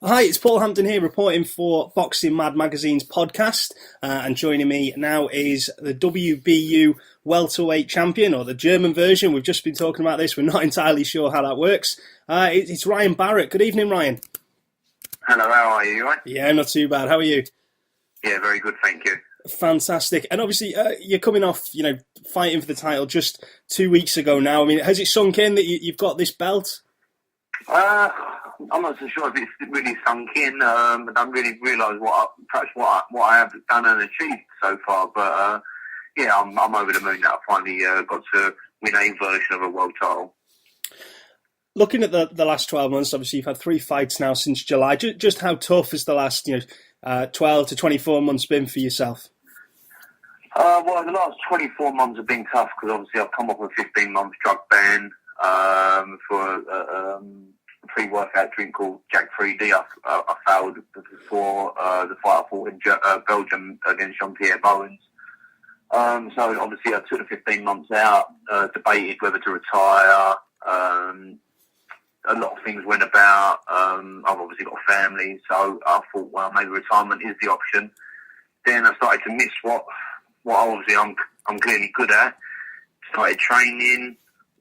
Hi, it's Paul Hampton here reporting for Boxing Mad Magazine's podcast, and joining me now is the WBU welterweight champion, or the German version. We've just been talking about this, we're not entirely sure how that works. It's Ryan Barret. Good evening, Ryan. Hello, how are you? You all right? Yeah, not too bad. How are you? Yeah, very good, thank you. Fantastic. And obviously, you're coming off, fighting for the title just 2 weeks ago now. I mean, has it sunk in that you've got this belt? I'm not so sure if it's really sunk in. I don't really realise what I have done and achieved so far. But I'm over the moon that I finally got to win a version of a world title. Looking at the last 12 months, obviously you've had 3 fights now since July. Just how tough has the last 12 to 24 months been for yourself? Well, the last 24 months have been tough because obviously I've come off a 15-month drug ban for a pre-workout drink called Jack 3D. I failed before the fight I fought in Belgium against Jean-Pierre Bowens. So obviously I took the 15 months out, debated whether to retire. A lot of things went about. I've obviously got a family, so I thought, well, maybe retirement is the option. Then I started to miss what obviously I'm clearly good at. Started training,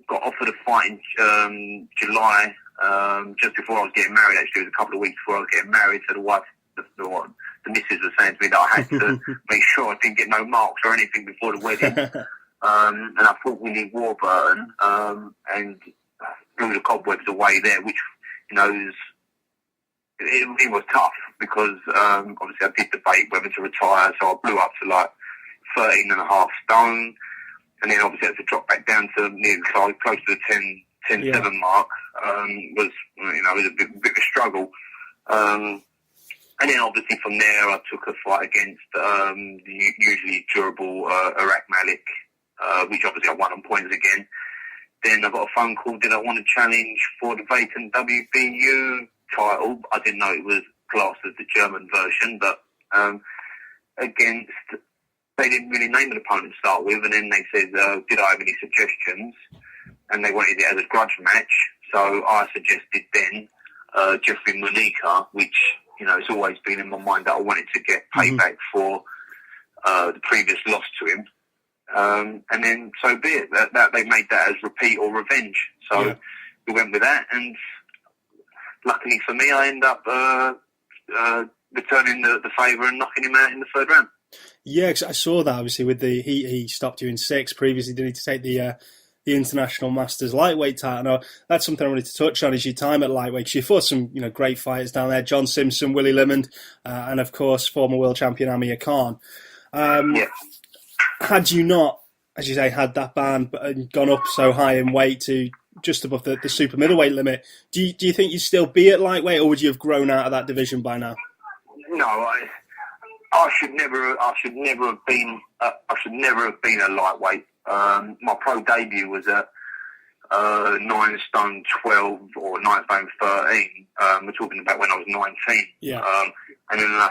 got offered a fight in July, just before I was getting married. Actually, it was a couple of weeks before I was getting married. So the wife, the missus was saying to me that I had to make sure I didn't get no marks or anything before the wedding. And I fought Willie Warburton and blew the cobwebs away there, which it was tough because obviously I did debate whether to retire. So I blew up to like 13.5 stone, and then obviously I had to drop back down to near close to the 10-7 mark. Was a bit of a struggle. And then obviously from there I took a fight against the usually durable Iraq Malik, which obviously I won on points again. Then I got a phone call, did I want to challenge for the vacant WBU title? I didn't know it was classed as the German version, but they didn't really name an opponent to start with, and then they said, did I have any suggestions? And they wanted it as a grudge match, so I suggested then Jeffrey Monica, which, it's always been in my mind that I wanted to get payback for the previous loss to him. And then so be it, that they made that as repeat or revenge. So we went with that, and luckily for me, I end up returning the favour and knocking him out in the third round. Yeah, cause I saw that obviously with he stopped you in 6 previously. Did he to take the International Masters lightweight title? Now, that's something I wanted to touch on is your time at lightweight. Cause you fought some great fighters down there: John Simpson, Willie Limond, and of course former world champion Amir Khan. Had you not, as you say, had that ban and gone up so high in weight to just above the super middleweight limit, do you think you'd still be at lightweight, or would you have grown out of that division by now? No, I should never have been a lightweight. My pro debut was at 9 stone 12 or 9 stone 13. We're talking about when I was 19. Yeah. And then I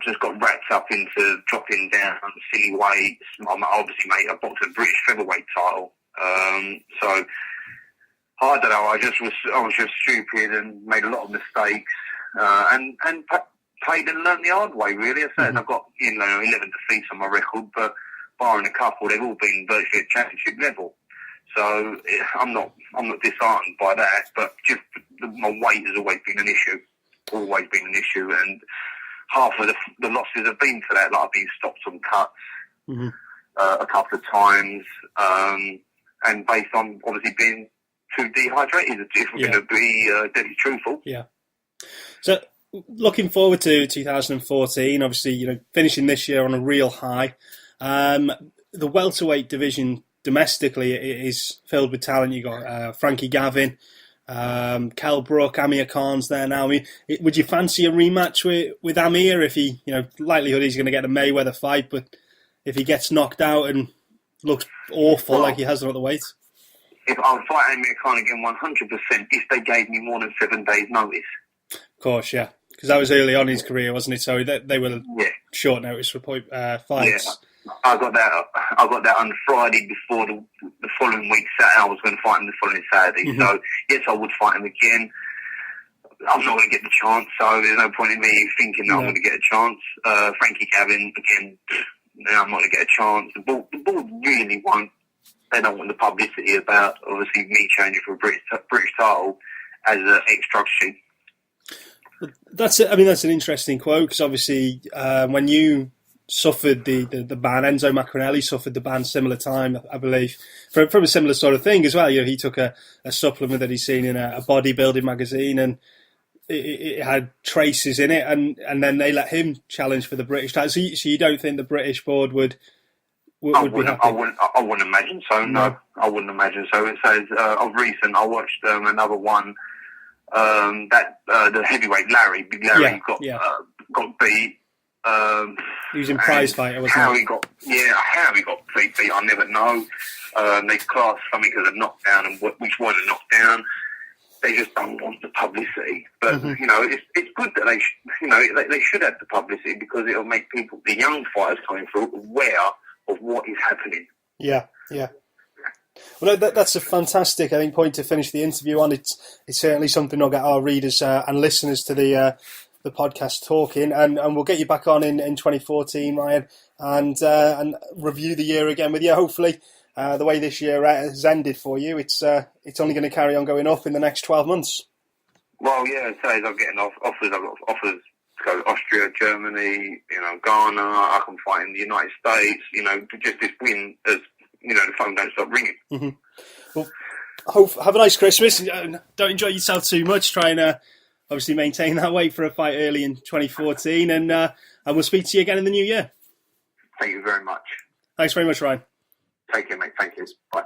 just got wrapped up into dropping down silly weights. Obviously, mate, I boxed a British featherweight title. So I don't know. I was just stupid and made a lot of mistakes. And played and learned the hard way. Really, I said I've got 11 defeats on my record, but barring a couple, they've all been virtually at championship level. So I'm not disheartened by that. But just my weight has always been an issue. And half of the losses have been for that. Like I've been stopped on cuts a couple of times, and based on obviously being too dehydrated. If we're going to be deadly truthful. Yeah. So looking forward to 2014, obviously, finishing this year on a real high. The welterweight division domestically is filled with talent. You got Frankie Gavin, Kell Brook, Amir Khan's there now. I mean, would you fancy a rematch with Amir if he, likelihood he's going to get a Mayweather fight, but if he gets knocked out and looks awful like he has on at the weight? If I'll fight Amir Khan again 100% if they gave me more than 7 days notice. Of course, yeah. Because that was early on in his career, wasn't it? So they were short notice for fights. Yeah. I got that on Friday before the following week Saturday. I was going to fight him the following Saturday. So yes, I would fight him again. I'm not going to get the chance, so there's no point in me thinking that I'm going to get a chance. Frankie Gavin, again, I'm not going to get a chance. The board really won't. They don't want the publicity about, obviously, me changing for a British title as an extra sheet. That's an interesting quote, because obviously when you suffered the ban, Enzo Macronelli suffered the ban similar time, I believe, from a similar sort of thing as well. He took a supplement that he'd seen in a bodybuilding magazine, and it had traces in it, and then they let him challenge for the British title. So you don't think the British board would be happy? I wouldn't imagine so. No, I wouldn't imagine so. It says of recent, I watched another one. The heavyweight Big Larry got beat. He was in prize fighter, wasn't how he got beat, I'll never know. They classed something as a knockdown, and which one a knockdown. They just don't want the publicity. But it's good that they should have the publicity, because it'll make people, the young fighters coming through, aware of what is happening. Yeah. Well, that's a fantastic, I think, point to finish the interview on. It's certainly something that'll get our readers and listeners to the podcast talking, and we'll get you back on in 2014, Ryan, and review the year again with you. Hopefully, the way this year has ended for you, it's only going to carry on going up in the next 12 months. Well, yeah, so I'm getting offers. I've got offers to go to Austria, Germany, Ghana. I can fight in the United States. Just this win as. The phone don't stop ringing. Mm-hmm. Well, have a nice Christmas. Don't enjoy yourself too much. Try and obviously maintain that weight for a fight early in 2014, and we'll speak to you again in the new year. Thank you very much. Thanks very much, Ryan. Take care, mate. Thank you. Bye.